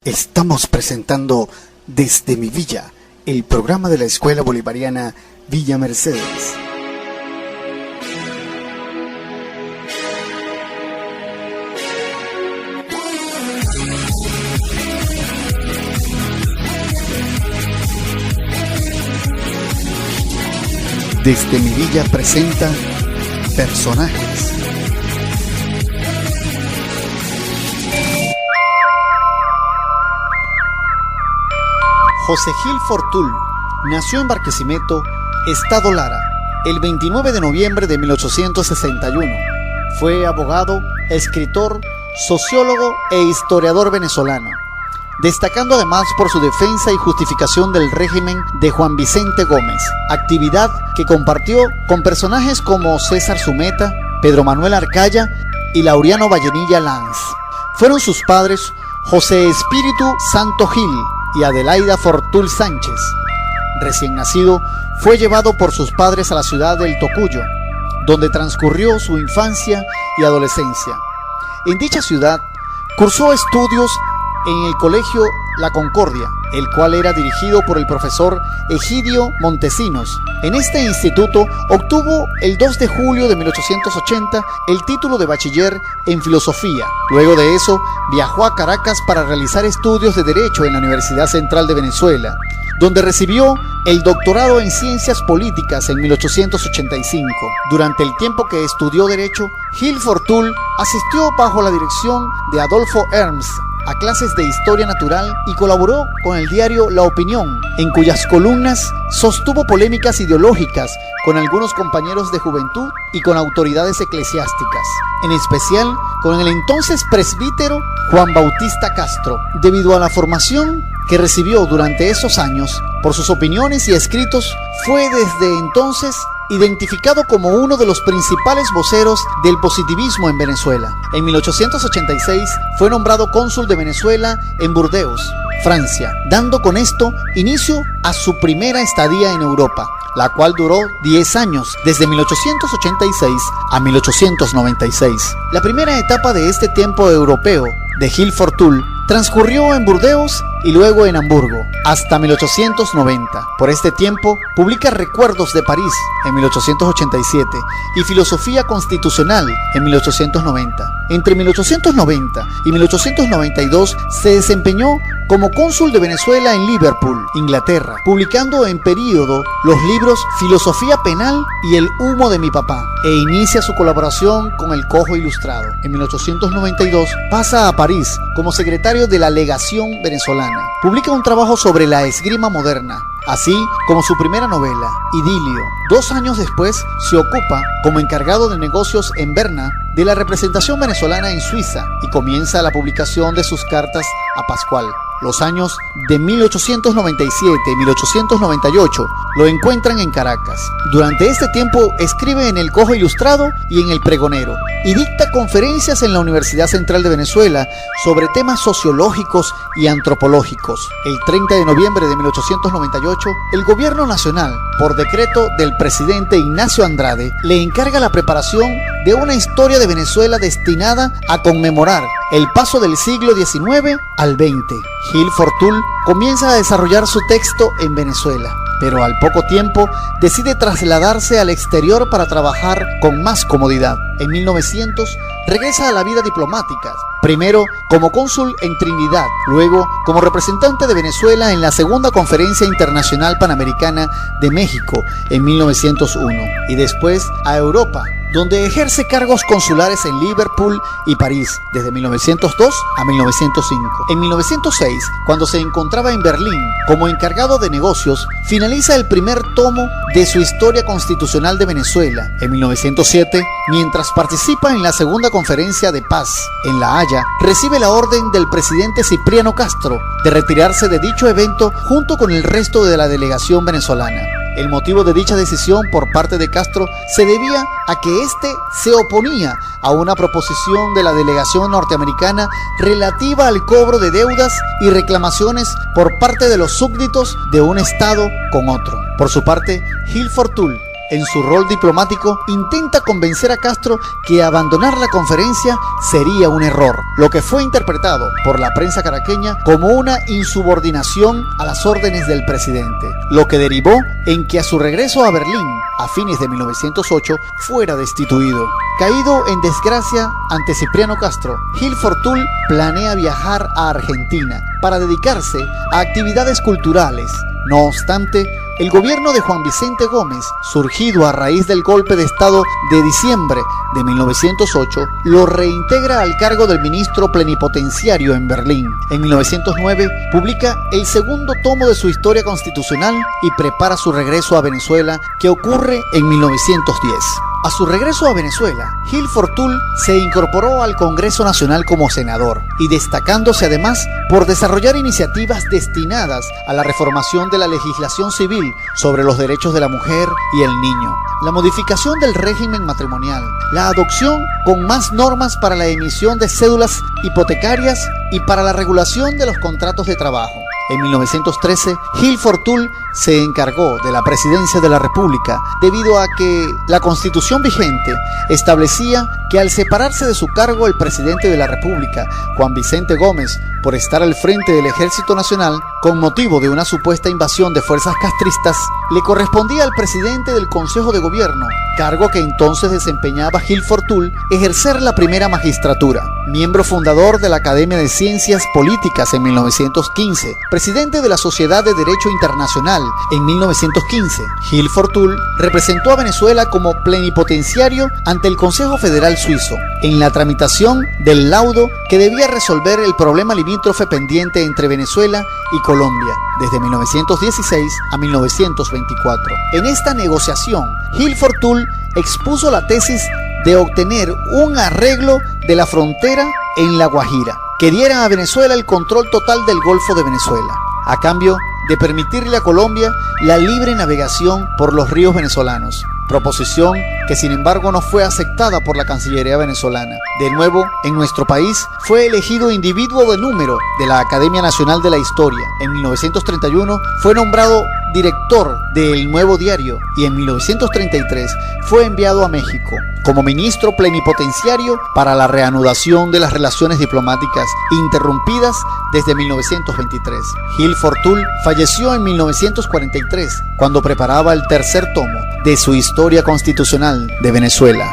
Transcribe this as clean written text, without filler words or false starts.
Estamos presentando Desde mi Villa, el programa de la Escuela Bolivariana Villa Mercedes. Desde mi Villa presenta personajes. José Gil Fortul nació en Barquisimeto, Estado Lara, el 29 de noviembre de 1861. Fue abogado, escritor, sociólogo e historiador venezolano, destacando además por su defensa y justificación del régimen de Juan Vicente Gómez, actividad que compartió con personajes como César Zumeta, Pedro Manuel Arcaya y Laureano Vallenilla Lanz. Fueron sus padres José Espíritu Santo Gil y Adelaida Fortul Sánchez. Recién nacido, fue llevado por sus padres a la ciudad del Tocuyo, donde transcurrió su infancia y adolescencia. En dicha ciudad, cursó estudios en el Colegio La Concordia, el cual era dirigido por el profesor Egidio Montesinos. En este instituto obtuvo el 2 de julio de 1880 el título de bachiller en filosofía. Luego de eso, viajó a Caracas para realizar estudios de Derecho en la Universidad Central de Venezuela, donde recibió el doctorado en Ciencias Políticas en 1885. Durante el tiempo que estudió Derecho, Gil Fortul asistió bajo la dirección de Adolfo Herms a clases de Historia Natural y colaboró con el diario La Opinión, en cuyas columnas sostuvo polémicas ideológicas con algunos compañeros de juventud y con autoridades eclesiásticas, en especial con el entonces presbítero Juan Bautista Castro. Debido a la formación que recibió durante esos años, por sus opiniones y escritos, fue desde entonces identificado como uno de los principales voceros del positivismo en Venezuela. En 1886 fue nombrado cónsul de Venezuela en Burdeos, Francia, dando con esto inicio a su primera estadía en Europa, la cual duró 10 años, desde 1886 a 1896. La primera etapa de este tiempo europeo de Gil Fortul transcurrió en Burdeos y luego en Hamburgo, hasta 1890. Por este tiempo, publica Recuerdos de París en 1887 y Filosofía Constitucional en 1890. Entre 1890 y 1892 se desempeñó como cónsul de Venezuela en Liverpool, Inglaterra, publicando en período los libros Filosofía Penal y El humo de mi papá, e inicia su colaboración con El Cojo Ilustrado. En 1892 pasa a París como secretario de la Legación venezolana. Publica un trabajo sobre la esgrima moderna, así como su primera novela, Idilio. 2 años después se ocupa como encargado de negocios en Berna de la representación venezolana en Suiza y comienza la publicación de sus cartas a Pascual. Los años de 1897 y 1898 lo encuentran en Caracas. Durante este tiempo escribe en El Cojo Ilustrado y en El Pregonero, y dicta conferencias en la Universidad Central de Venezuela sobre temas sociológicos y antropológicos. El 30 de noviembre de 1898, el Gobierno Nacional, por decreto del presidente Ignacio Andrade, le encarga la preparación de una historia de Venezuela destinada a conmemorar el paso del siglo XIX al XX. Gil Fortul comienza a desarrollar su texto en Venezuela, pero al poco tiempo decide trasladarse al exterior para trabajar con más comodidad. En 1900 regresa a la vida diplomática, primero como cónsul en Trinidad, luego como representante de Venezuela en la Segunda Conferencia Internacional Panamericana de México en 1901, y después a Europa, donde ejerce cargos consulares en Liverpool y París desde 1902 a 1905. En 1906, cuando se encontraba en Berlín como encargado de negocios, finaliza el primer tomo de su Historia Constitucional de Venezuela. En 1907, mientras participa en la Segunda Conferencia de Paz en La Haya, recibe la orden del presidente Cipriano Castro de retirarse de dicho evento junto con el resto de la delegación venezolana. El motivo de dicha decisión por parte de Castro se debía a que éste se oponía a una proposición de la delegación norteamericana relativa al cobro de deudas y reclamaciones por parte de los súbditos de un estado con otro. Por su parte, Gil Fortul en su rol diplomático, intenta convencer a Castro que abandonar la conferencia sería un error, lo que fue interpretado por la prensa caraqueña como una insubordinación a las órdenes del presidente, lo que derivó en que a su regreso a Berlín, a fines de 1908, fuera destituido. Caído en desgracia ante Cipriano Castro, Gil Fortuny planea viajar a Argentina para dedicarse a actividades culturales. No obstante, el gobierno de Juan Vicente Gómez, surgido a raíz del golpe de Estado de diciembre de 1908, lo reintegra al cargo del ministro plenipotenciario en Berlín. En 1909 publica el segundo tomo de su historia constitucional y prepara su regreso a Venezuela, que ocurre en 1910. A su regreso a Venezuela, Gil Fortuny se incorporó al Congreso Nacional como senador y destacándose además por desarrollar iniciativas destinadas a la reformación de la legislación civil sobre los derechos de la mujer y el niño, la modificación del régimen matrimonial, la adopción con más normas para la emisión de cédulas hipotecarias y para la regulación de los contratos de trabajo. En 1913, Gil Fortuny se encargó de la presidencia de la República debido a que la Constitución vigente establecía que al separarse de su cargo el presidente de la República, Juan Vicente Gómez, por estar al frente del Ejército Nacional con motivo de una supuesta invasión de fuerzas castristas, le correspondía al presidente del Consejo de Gobierno, cargo que entonces desempeñaba Gil Fortuny, ejercer la primera magistratura. Miembro fundador de la Academia de Ciencias Políticas en 1915, presidente de la Sociedad de Derecho Internacional en 1915, Gil Fortuny representó a Venezuela como plenipotenciario ante el Consejo Federal Suizo en la tramitación del laudo que debía resolver el problema limítrofe pendiente entre Venezuela y Colombia desde 1916 a 1924. En esta negociación, Gil Fortuny expuso la tesis de obtener un arreglo de la frontera en La Guajira, que diera a Venezuela el control total del Golfo de Venezuela, a cambio de permitirle a Colombia la libre navegación por los ríos venezolanos, proposición que sin embargo no fue aceptada por la Cancillería venezolana. De nuevo, en nuestro país fue elegido individuo de número de la Academia Nacional de la Historia. En 1931 fue nombrado director del Nuevo Diario y en 1933 fue enviado a México como ministro plenipotenciario para la reanudación de las relaciones diplomáticas interrumpidas desde 1923. Gil Fortuny falleció en 1943 cuando preparaba el tercer tomo de su Historia Constitucional de Venezuela.